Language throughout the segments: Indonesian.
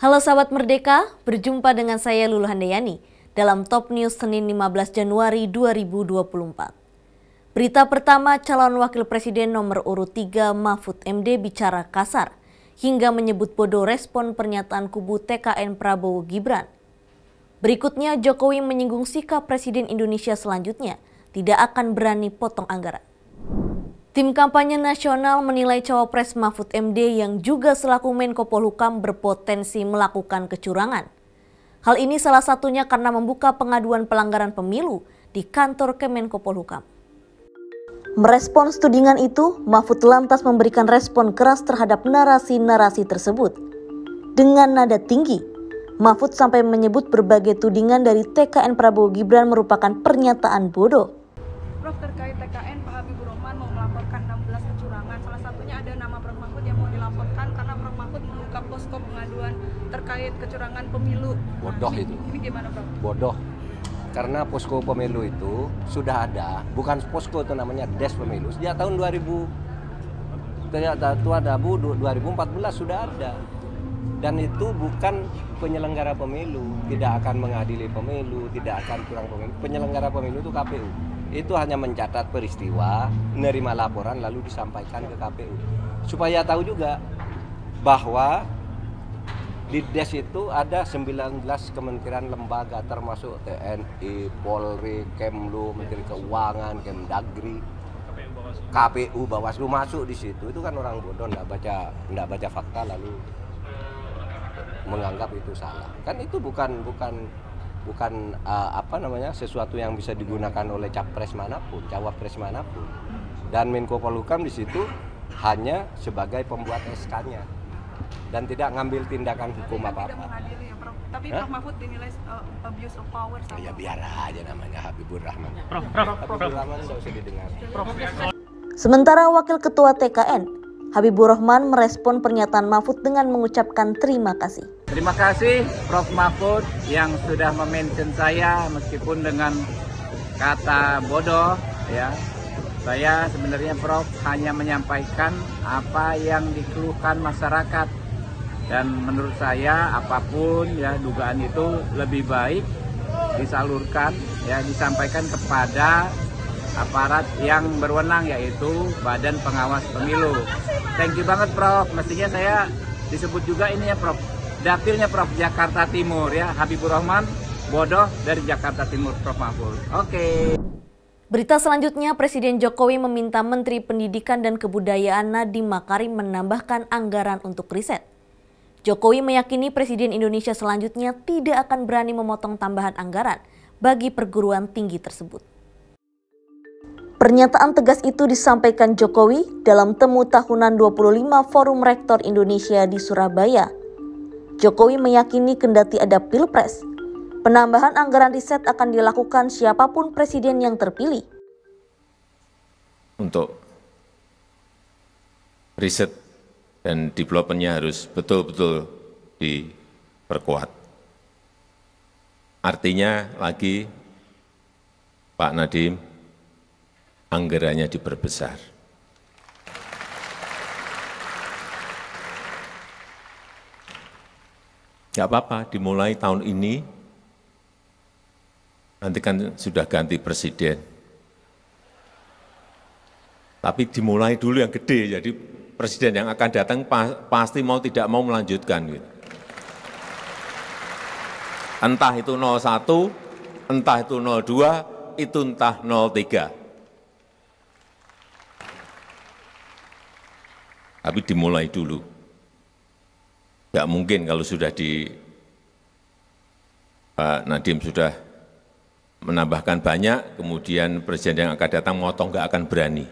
Halo sahabat Merdeka, berjumpa dengan saya Lulu Handayani dalam Top News Senin 15 Januari 2024. Berita pertama, calon wakil presiden nomor urut 3 Mahfud MD bicara kasar hingga menyebut bodoh respon pernyataan kubu TKN Prabowo Gibran. Berikutnya, Jokowi menyinggung sikap Presiden Indonesia selanjutnya tidak akan berani potong anggaran. Tim kampanye nasional menilai cawapres Mahfud MD yang juga selaku Menko Polhukam berpotensi melakukan kecurangan. Hal ini salah satunya karena membuka pengaduan pelanggaran pemilu di kantor Kemenko Polhukam. Merespons tudingan itu, Mahfud lantas memberikan respon keras terhadap narasi-narasi tersebut. Dengan nada tinggi, Mahfud sampai menyebut berbagai tudingan dari TKN Prabowo Gibran merupakan pernyataan bodoh. Prof, terkait TKN, Pak Habibur Rahman mau melaporkan 16 kecurangan. Salah satunya ada nama Prof Mahfud yang mau dilaporkan karena Prof Mahfud membuka posko pengaduan terkait kecurangan pemilu. Bodoh itu. Ini gimana, Prof? Bodoh. Karena posko pemilu itu sudah ada, bukan posko itu namanya Des Pemilu. Sejak tahun 2014 sudah ada. Dan itu bukan penyelenggara pemilu, tidak akan mengadili pemilu, tidak akan curang pemilu. Penyelenggara pemilu itu KPU. Itu hanya mencatat peristiwa, menerima laporan lalu disampaikan ke KPU. Supaya tahu juga bahwa di DES itu ada 19 kementerian lembaga termasuk TNI, Polri, Kemlu, Menteri Keuangan, Kemdagri, KPU, Bawaslu masuk di situ. Itu kan orang bodoh enggak baca fakta lalu menganggap itu salah. Kan itu bukan sesuatu yang bisa digunakan oleh capres manapun, cawapres manapun. Dan Menko Polhukam di situ hanya sebagai pembuat SK-nya dan tidak ngambil tindakan hukum apa-apa. Ya, Prof. Tapi Prof Mahfud dinilai abuse of power sama. Ya biar aja namanya Habibur Rahman. Habibur Rahman nggak usah didengar. Sementara Wakil Ketua TKN, Habibur Rahman merespon pernyataan Mahfud dengan mengucapkan terima kasih. Terima kasih Prof Mahfud yang sudah mention saya meskipun dengan kata bodoh ya. Saya sebenarnya Prof hanya menyampaikan apa yang dikeluhkan masyarakat dan menurut saya apapun ya dugaan itu lebih baik disalurkan ya disampaikan kepada aparat yang berwenang yaitu Badan Pengawas Pemilu. Thank you banget Prof. Mestinya saya disebut juga ini ya Prof. Dapilnya Prof Jakarta Timur ya, Habibur Rahman bodoh dari Jakarta Timur Prof Mahfud. Oke. Berita selanjutnya, Presiden Jokowi meminta Menteri Pendidikan dan Kebudayaan Nadiem Makarim menambahkan anggaran untuk riset. Jokowi meyakini Presiden Indonesia selanjutnya tidak akan berani memotong tambahan anggaran bagi perguruan tinggi tersebut. Pernyataan tegas itu disampaikan Jokowi dalam temu tahunan 25 Forum Rektor Indonesia di Surabaya. Jokowi meyakini kendati ada Pilpres, penambahan anggaran riset akan dilakukan siapapun presiden yang terpilih. Untuk riset dan development-nya harus betul-betul diperkuat. Artinya lagi Pak Nadiem, anggarannya diperbesar. Nggak apa-apa, dimulai tahun ini, nanti kan sudah ganti presiden. Tapi dimulai dulu yang gede, jadi presiden yang akan datang pasti mau tidak mau melanjutkan. Gitu. Entah itu 01, entah itu 02, itu entah 03. Tapi dimulai dulu. Nggak mungkin kalau sudah Pak Nadiem sudah menambahkan banyak, kemudian presiden yang akan datang motong nggak akan berani.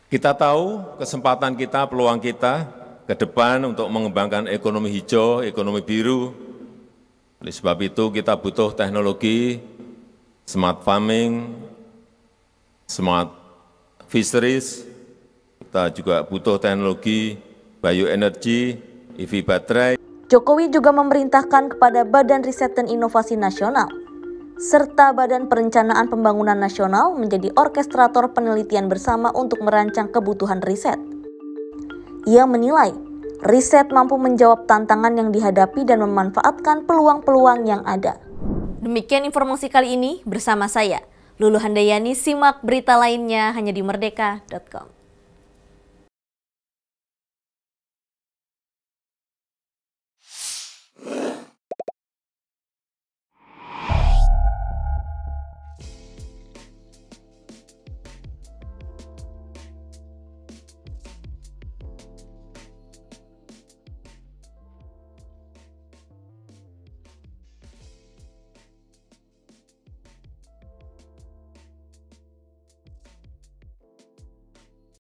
Kita tahu kesempatan kita, peluang kita ke depan untuk mengembangkan ekonomi hijau, ekonomi biru. Oleh sebab itu kita butuh teknologi, smart farming, smart fisheries, kita juga butuh teknologi bioenergi, EV baterai. Jokowi juga memerintahkan kepada Badan Riset dan Inovasi Nasional serta Badan Perencanaan Pembangunan Nasional menjadi orkestrator penelitian bersama untuk merancang kebutuhan riset. Ia menilai, riset mampu menjawab tantangan yang dihadapi dan memanfaatkan peluang-peluang yang ada. Demikian informasi kali ini bersama saya, Lulu Handayani. Simak berita lainnya hanya di merdeka.com.